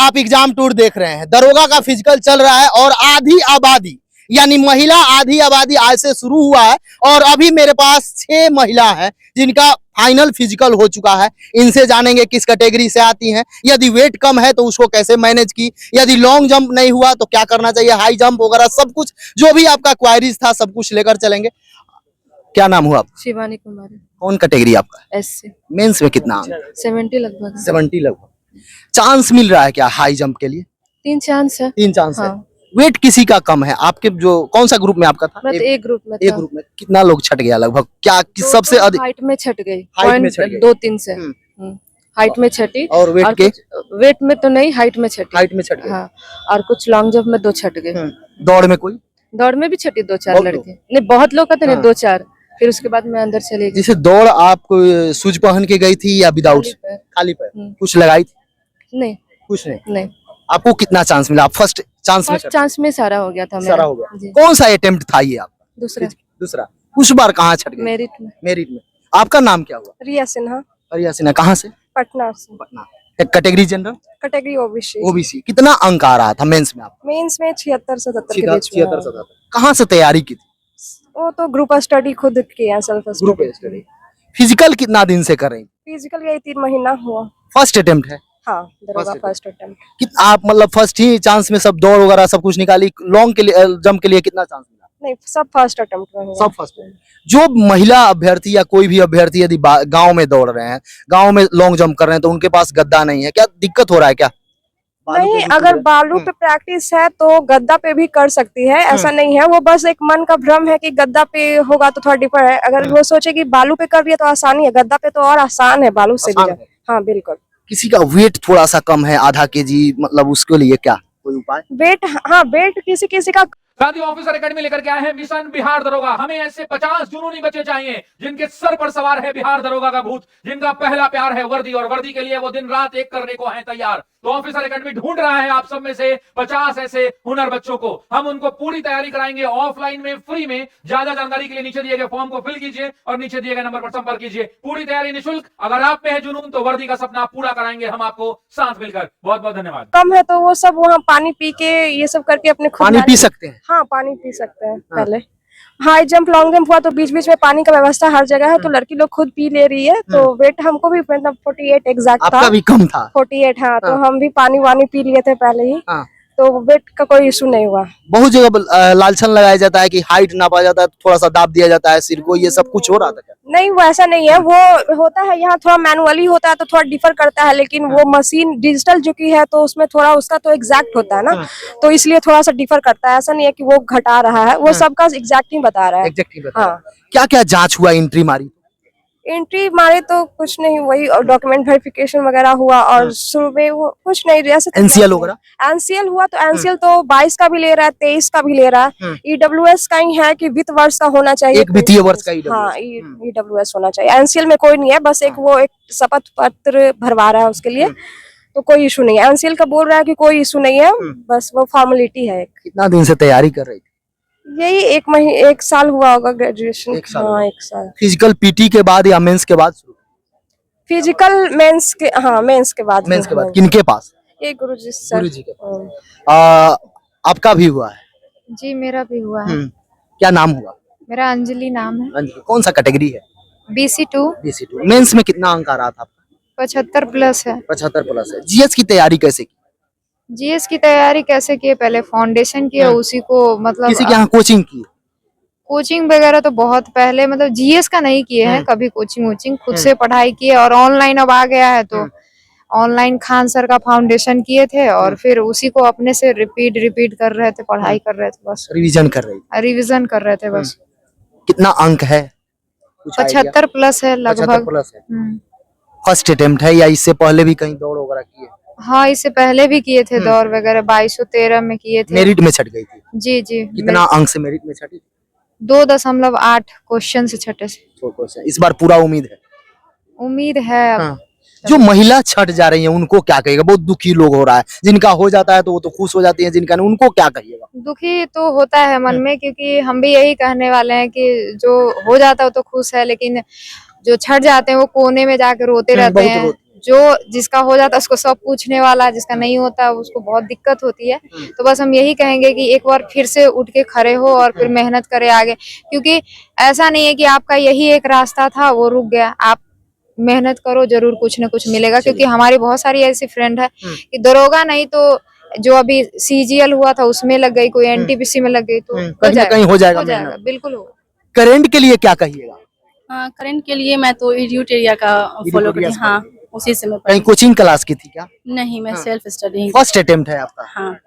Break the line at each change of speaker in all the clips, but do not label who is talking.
आप exam tour देख रहे हैं, दरोगा का फिजिकल चल रहा है और आधी आबादी यानी महिला आधी आबादी आज से शुरू हुआ है और अभी मेरे पास 6 महिला हैं जिनका फाइनल फिजिकल हो चुका है। इनसे जानेंगे किस कैटेगरी से आती हैं, यदि वेट कम है तो उसको कैसे मैनेज की, यदि लॉन्ग जंप नहीं हुआ तो क्या करना चाहिए, हाई जंप वगैरह सब कुछ जो भी आपका क्वायरीज था सब कुछ लेकर चलेंगे। क्या नाम हुआ आपका?
शिवानी कुमारी।
कौन कैटेगरी आपका?
एस से।
मेंस में कितना?
70 लगभग।
70 लगभग। चांस मिल रहा है क्या हाई जंप के लिए?
3 चांस है।
3 चांस है।
हाँ।
वेट किसी का कम है आपके? जो कौन सा ग्रुप में आपका था?
एक ग्रुप में
एक ग्रुप में कितना लोग छट गया लगभग? क्या सबसे अधिक?
हाइट में छट गई।
हाइट में छट गई।
2-3 से। हाइट में छटी।
और वेट के?
वेट में तो नहीं, हाइट में छटी।
हाइट में छट गई।
हाँ। और कुछ लॉन्ग जंप में 2 छट गए।
दौड़ में कोई?
दौड़ में भी छटी 2-4 लड़के। नहीं, बहुत लोग का तो नहीं, 2-4। फिर उसके बाद मैं अंदर चली गई।
जैसे दौड़ आप शूज पहन के गई थी या विदाउट? खाली पैर। कुछ लगाई थी?
नहीं,
कुछ नहीं।
नहीं।
आपको कितना चांस मिला? फर्स्ट चांस
में सारा हो गया था मेरा।
सारा हो गया। कौन सा अटेम्प्ट था ये आपका? दूसरा। उस बार कहाँ छट गए? मेरिट में। आपका नाम क्या हुआ?
रिया सिन्हा।
रिया सिन्हा कहाँ से?
पटना से।
Patna. Category general?
Category OBC.
OBC. कितना अंक आ रहा था मेंस में आपका?
मेंस में 76-77 के बीच में।
76-77। कहाँ से तैयारी की थी?
वो तो ग्रुप स्टडी खुद किया, सेल्फ
ग्रुप स्टडी। फिजिकल कितना दिन से कर रही?
फिजिकल यही 3 महीना हुआ।
फर्स्ट अटेम्प्ट है?
हाँ, दरोगा फर्स्ट अटेम्प्ट।
आप मतलब फर्स्ट ही चांस में सब दौड़ वगैरह सब कुछ निकाली? लॉन्ग के लिए जंप के लिए कितना चांस मिला?
नहीं, सब फर्स्ट अटेम्प्ट में हुआ। सब फर्स्ट।
जो महिला अभ्यर्थी या कोई भी अभ्यर्थी यदि गांव में दौड़ रहे हैं, गांव में लॉन्ग जंप कर रहे हैं तो उनके पास गद्दा नहीं है, क्या दिक्कत हो रहा है क्या?
नहीं, अगर बालू पे प्रैक्टिस है तो गद्दा पे भी कर सकती है, ऐसा नहीं है। वो बस एक मन का भ्रम है कि गद्दा पे होगा तो थोड़ा डिफर है। अगर वो सोचे कि बालू पे कर रही है तो आसानी है, गद्दा पे तो और आसान है बालू से भी। हाँ बिल्कुल।
किसी का वेट थोड़ा सा कम है, आधा केजी, मतलब उसके लिए क्या कोई उपाय?
वेट, हाँ वेट किसी किसी का।
साथियों, ऑफिसर एकेडमी लेकर के आए हैं मिशन बिहार दरोगा। हमें ऐसे 50 जुनूनी बच्चे चाहिए जिनके सर पर सवार है बिहार दरोगा का भूत, जिनका पहला प्यार है वर्दी और वर्दी के लिए वो दिन रात एक करने को हैं तैयार। तो ऑफिसर एकेडमी ढूंढ रहा है आप सब में से 50 ऐसे हुनर बच्चों को। हम उनको पूरी तैयारी कराएंगे ऑफलाइन में, फ्री में। ज्यादा जानकारी के लिए नीचे दिए गए फॉर्म को फिल कीजिए और नीचे दिए गए नंबर पर संपर्क कीजिए। पूरी तैयारी निःशुल्क। अगर आप में है जुनून तो वर्दी का सपना पूरा कराएंगे हम आपको साथ मिलकर। बहुत बहुत धन्यवाद।
कम है तो वो सब वहाँ पानी पी के ये सब करके अपने खुद
पानी पी सकते हैं?
हाँ, पानी पी सकते हैं। पहले हाई जंप लॉन्ग जंप हुआ तो बीच बीच में पानी का व्यवस्था हर जगह है, तो लड़की लोग खुद पी ले रही है। तो वेट हमको भी मतलब 48 एग्जैक्ट था।
आपका भी कम था?
48। हाँ, तो हम भी पानी वानी पी लिए थे पहले ही। तो वेट का कोई इशू नहीं हुआ।
बहुत जगह लालछन लगाया जाता है कि हाइट नापा जाता है, थोड़ा सा दाब दिया जाता है सिर को, ये सब कुछ हो रहा था क्या?
नहीं, वो ऐसा नहीं है। वो होता है यहाँ थोड़ा मैनुअली होता है तो थोड़ा डिफर करता है, लेकिन वो मशीन डिजिटल जो की है तो उसमें थोड़ा उसका तो एग्जैक्ट होता है ना, तो इसलिए थोड़ा सा डिफर करता है। ऐसा नहीं है कि वो घटा रहा है, वो सबका एग्जैक्ट ही बता रहा है। हाँ।
क्या क्या जांच हुआ? एंट्री मारी?
एंट्री मारे तो कुछ नहीं, वही डॉक्यूमेंट वेरिफिकेशन वगैरह हुआ और शुरू में वो कुछ नहीं जैसे
एनसीएल वगैरह।
एनसीएल हुआ तो एनसीएल तो 22 का भी ले रहा है, 23 का भी ले रहा है। ईडब्ल्यूएस का ही है कि वित्त वर्ष का होना चाहिए,
एक वित्तीय वर्ष का।
हाँ, ईडब्ल्यूएस होना चाहिए। एनसीएल में कोई नहीं है, बस एक वो एक शपथ पत्र भरवा रहा है उसके लिए, तो कोई इशू नहीं है। एनसीएल का बोल रहा है कि कोई इशू नहीं है, बस वो फॉर्मेलिटी है।
कितना दिन से तैयारी कर रही थी?
यही 1 साल हुआ होगा ग्रेजुएशन। हाँ, 1 साल।
फिजिकल पीटी के बाद या मेंस के बाद?
फिजिकल मेंस के, हाँ मेंस के बाद।
मेंस के बाद किनके पास?
ये गुरुजी सर।
गुरुजी के पास। आपका भी हुआ है?
जी, मेरा भी हुआ है।
क्या नाम हुआ?
मेरा अंजलि नाम है।
अंजलि। कौन सा कैटेगरी है?
BC2।
BC2। मेंस में कितना अंक आ रहा था आपका?
75 प्लस है।
75 प्लस है। जीएस की तैयारी कैसे की?
जीएस की तैयारी कैसे की? पहले फाउंडेशन किया, उसी को मतलब
किसी के यहाँ कोचिंग की?
कोचिंग वगैरह तो बहुत पहले, मतलब जीएस का नहीं किए हैं कभी। कोचिंग खुद से पढ़ाई किए और ऑनलाइन अब आ गया है तो ऑनलाइन खान सर का फाउंडेशन किए थे और फिर उसी को अपने से रिपीट कर रहे थे, पढ़ाई कर रहे थे, बस
रिवीजन कर रहे थे
बस।
कितना अंक है?
75 प्लस है लगभग।
फर्स्ट अटेम्प्ट है या इससे पहले भी कहीं दौड़ वगैरह की है?
हाँ, इससे पहले भी किए थे दौड़ वगैरह, 2213 में किए थे।
मेरिट में छट गई थी?
जी जी।
कितना अंक से मेरिट में छटी?
2.8 क्वेश्चन से छठे से।
इस बार पूरा उम्मीद है?
उम्मीद है अब।
हाँ। जो महिला छट जा रही है उनको क्या कहिएगा? बहुत दुखी लोग हो रहा है, जिनका हो जाता है तो वो तो खुश हो जाती है, जिनका नहीं उनको क्या कहिएगा?
दुखी तो होता है मन में, क्योंकि हम भी यही कहने वाले हैं कि जो हो जाता है तो खुश है, लेकिन जो छट जाते हैं वो कोने में जाकर रोते रहते हैं। जो जिसका हो जाता है उसको सब पूछने वाला, जिसका नहीं होता उसको बहुत दिक्कत होती है। तो बस हम यही कहेंगे कि एक बार फिर से उठ के खड़े हो और फिर मेहनत करे आगे, क्योंकि ऐसा नहीं है कि आपका यही एक रास्ता था वो रुक गया। आप मेहनत करो, जरूर कुछ न कुछ मिलेगा, क्योंकि हमारी बहुत सारी ऐसी फ्रेंड है कि दरोगा नहीं तो जो अभी सीजीएल हुआ था उसमें लग गई, कोई एनटीपीसी में लग गई, तो
कहीं ना कहीं हो जाएगा मेहनत।
बिल्कुल होगा।
करंट के लिए क्या कहिएगा?
करंट के लिए मैं तो इडियूट एरिया का फॉलो करती हूँ। हाँ, उसी से मैं
कहीं कोचिंग क्लास की थी क्या?
नहीं, मैं सेल्फ स्टडी।
फर्स्ट अटेम्प्ट है आपका?
हाँ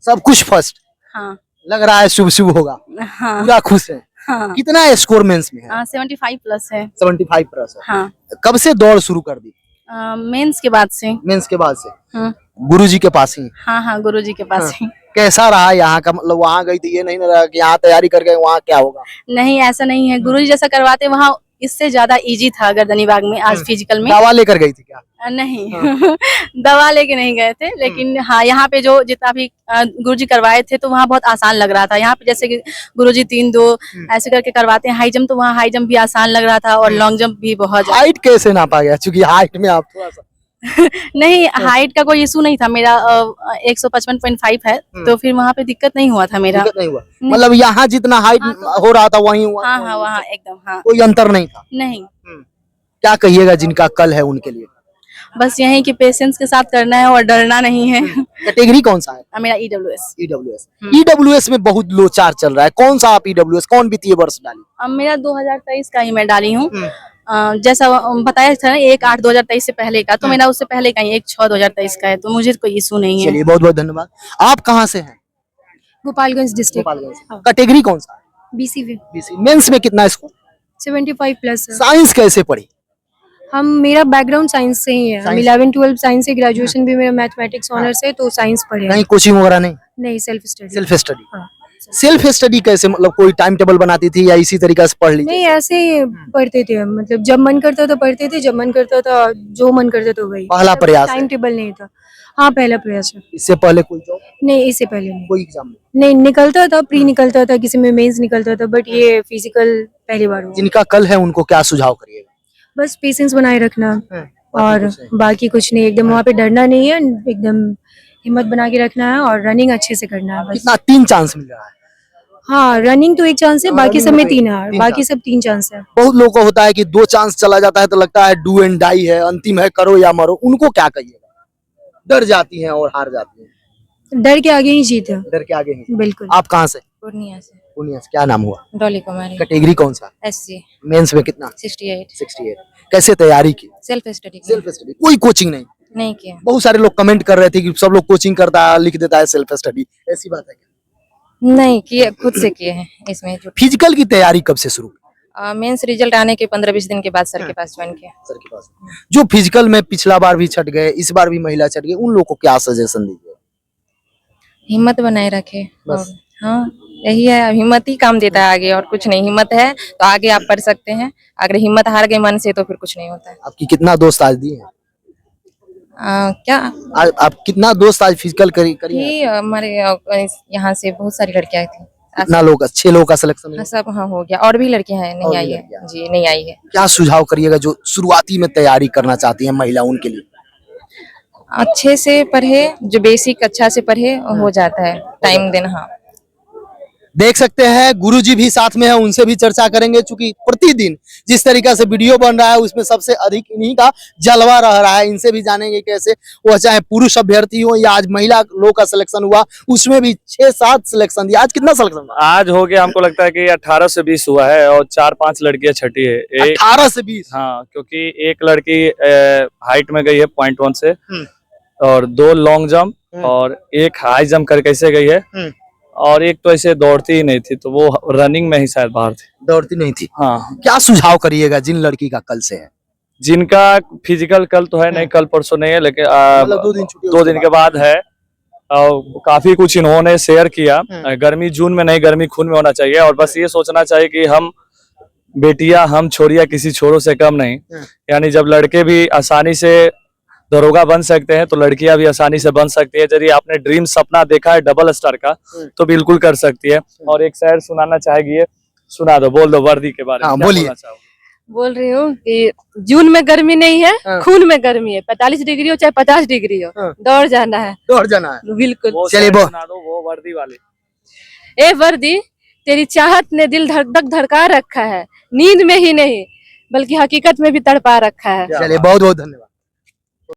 सब कुछ फर्स्ट?
हाँ
लग रहा है शुभ शुभ होगा,
हाँ
पूरा खुश है।
हाँ।
कितना स्कोर मेंस में है?
75 प्लस है।
75% है।
हाँ,
कब से दौड़ शुरू कर दी?
मेंस के बाद से।
मेंस के बाद से?
हाँ
गुरुजी के पास ही?
हाँ, गुरुजी के पास ही।
कैसा रहा यहाँ का, मतलब वहाँ गई थी ये नहीं ना रहा कि यहाँ तैयारी कर गए वहाँ क्या होगा?
नहीं, ऐसा नहीं है, गुरुजी जैसा करवाते वहाँ इससे ज्यादा इजी था गर्दनी बाग में। आज फिजिकल में
दवा लेकर गई थी क्या?
नहीं दवा लेके नहीं गए थे, लेकिन हाँ यहाँ पे जो जितना भी गुरुजी करवाए थे तो वहाँ बहुत आसान लग रहा था। यहाँ पे जैसे कि गुरुजी 3-2 ऐसे करके करवाते हैं। हाई जंप तो वहाँ हाई जंप भी आसान लग रहा था और लॉन्ग जंप भी बहुत
हाइट कैसे नापा गया? क्योंकि हाइट में आप थोड़ा सा
नहीं, हाइट का कोई इशू नहीं था मेरा। 155.5 है, तो फिर वहाँ पे दिक्कत नहीं हुआ था मेरा।
दिक्कत नहीं हुआ, मतलब यहाँ जितना हाइट हो रहा था वहीं हुआ?
हाँ हाँ, वहाँ एकदम। हाँ,
कोई अंतर नहीं था?
नहीं।
क्या कहिएगा जिनका कल है उनके लिए?
बस यही कि पेशेंस के साथ करना है और डरना नहीं है।
कैटेगरी कौन सा है?
मेरा ईडब्ल्यूएस।
ईडब्ल्यूएस में बहुत लोचार चल रहा है, कौन सा आप ईडब्ल्यूएस कौन वित्तीय वर्ष डाली?
अब मेरा 2023 का ही मैं डाली हूँ। जैसा बताया था ना 1/8/2023 से पहले का, तो मेरा उससे पहले का ही 1/6/2023 का है, तो मुझे कोई इशू नहीं है।
चलिए बहुत बहुत धन्यवाद। आप कहाँ से हैं?
गोपालगंज डिस्ट्रिक्ट।
कैटेगरी कौन सा?
बीसीवी।
मेंस में कितना स्कोर?
75 प्लस है।
साइंस कैसे पढ़ी?
हम मेरा बैकग्राउंड साइंस से ही है। हम 11-12 साइंस से, ग्रेजुएशन भी मेरा मैथमेटिक्स ऑनर्स है, तो साइंस पढ़े हैं।
कहीं कोचिंग वगैरह नहीं?
नहीं, सेल्फ स्टडी।
Self study.
हाँ।
सेल्फ स्टडी कैसे, मतलब कोई टाइम टेबल बनाती थी या इसी तरीके से पढ़ ली?
नहीं, ऐसे ही पढ़ते थे हम, मतलब जब मन करता था पढ़ते थे, जब मन करता था जो मन करता था वही।
पहला प्रयास है?
टाइम टेबल नहीं था। हाँ, पहला प्रयास है।
इससे पहले कोई जॉब?
नहीं, इससे पहले नहीं।
कोई एग्जाम
नहीं, निकलता था, प्री निकलता था, किसी में मेंस निकलता था, बट ये फिजिकल पहली बार हुआ।
जिनका कल है उनको क्या सुझाव करिएगा?
बस पेशेंस बनाए रखना और बाकी कुछ नहीं। एकदम वहाँ पे डरना नहीं है, एकदम हिम्मत बना के रखना है और रनिंग अच्छे से करना है बस।
कितना 3 चांस मिल रहा है?
हाँ, रनिंग तो 1 चांस है, बाकी सब में 3 है,
3
बाकी सब 3 चांस है।
बहुत लोगों को होता है कि 2 चांस चला जाता है तो लगता है डू एंड डाई है, अंतिम है, करो या मरो। उनको क्या कहिएगा? डर जाती हैं और हार जाती हैं।
डर के आगे ही जीत है।
डर के आगे ही।
बिल्कुल।
आप कहाँ से?
पूर्णिया से।
पूर्णिया से। क्या नाम हुआ?
डॉली कुमारी।
कैटेगरी कौन सा?
एससी।
मेंस में कितना?
68।
68। कैसे तैयारी की?
Self study.
सेल्फ स्टडी, कोई कोचिंग नहीं?
नहीं किया।
बहुत सारे लोग कमेंट कर रहे थे कि सब लोग कोचिंग करता है, लिख देता है सेल्फ स्टडी, ऐसी बात है क्या?
नहीं किए, खुद से किए हैं इसमें। जो
फिजिकल की तैयारी कब से शुरू?
मेंस रिजल्ट आने के 15-20 दिन के बाद सर के पास ज्वाइन किया।
सर के पास। जो फिजिकल में पिछला बार भी छट गए, इस बार भी महिला छट गई, उन लोगों को क्या सजेशन दीजिए?
हिम्मत बनाए रखे
बस।
और हाँ यही है, हिम्मत ही काम देता है आगे, और कुछ नहीं। हिम्मत है तो आगे आप पढ़ सकते हैं, अगर हिम्मत हार गए मन से तो फिर कुछ नहीं होता है।
आपकी कितना दोस्त आज दिए हैं?
क्या
आप कितना दोस्त आज फिजिकल करी
कि हमारे यहाँ से बहुत सारी लड़कियां थी।
कितना लोग, 6 लोगों का सिलेक्शन?
हाँ, सब हाँ हो गया, और भी लड़कियां हैं,
और
नहीं
भी
आई है
लड़कियां।
जी, नहीं आई है।
क्या सुझाव करिएगा जो शुरुआती में तैयारी करना चाहती हैं महिला, उनके लिए?
अच्छे से पढ़े, जो बेसिक अच्छा से पढ़े हो जाता है, टाइम देना। हाँ,
देख सकते हैं गुरुजी भी साथ में है, उनसे भी चर्चा करेंगे। चूंकि प्रतिदिन जिस तरीका से वीडियो बन रहा है उसमें सबसे अधिक इन्हीं का जलवा रह रहा है। इनसे भी जानेंगे कैसे, वो चाहे पुरुष अभ्यर्थी हो या आज महिला लोग का सिलेक्शन हुआ, उसमें भी 6-7 सिलेक्शन दिया। आज कितना सिलेक्शन हुआ?
आज हो गया, हमको लगता है कि 18 से 20 हुआ है और 4-5 लड़कियां छठी है।
18 से 20?
हाँ, क्योंकि एक लड़की हाइट में गई है 0.1 से, और 2 लॉन्ग जंप और एक हाई जंप करके ऐसे गई है, और एक तो ऐसे दौड़ती ही नहीं थी, तो वो रनिंग में ही शायद बाहर थी,
दौड़ती नहीं थी।
हाँ।
क्या सुझाव करिएगा जिन लड़की का कल से है?
जिनका फिजिकल कल तो है नहीं, कल परसों नहीं है, लेकिन
मतलब
2 दिन के बाद है। काफी कुछ इन्होंने शेयर किया। गर्मी जून में नहीं, गर्मी खून में होना चाहिए, और बस ये सोचना चाहिए कि हम बेटियां, हम छोरियां किसी छोरों से कम नहीं। यानी जब लड़के भी आसानी से दरोगा बन सकते हैं तो लड़कियां भी आसानी से बन सकती है। यदि आपने ड्रीम सपना देखा है डबल स्टार का, तो बिल्कुल कर सकती है। और एक शेर सुनाना चाहेगी, ये सुना दो, बोल दो वर्दी के बारे में।
हाँ, बोलिए।
बोल रही हूँ कि जून में गर्मी नहीं है,
हाँ।
खून में गर्मी है। 45 डिग्री हो चाहे 50 डिग्री हो,
हाँ।
दौड़ जाना है।
दौड़ जाना है।
बिल्कुल।
वो
चलिए,
शेर
वो-
सुना दो, वो वर्दी वाली।
ए वर्दी, तेरी चाहत ने दिल धक धक धड़का रखा है, नींद में ही नहीं बल्कि हकीकत में भी तड़पा रखा है।
चलिए, बहुत बहुत धन्यवाद।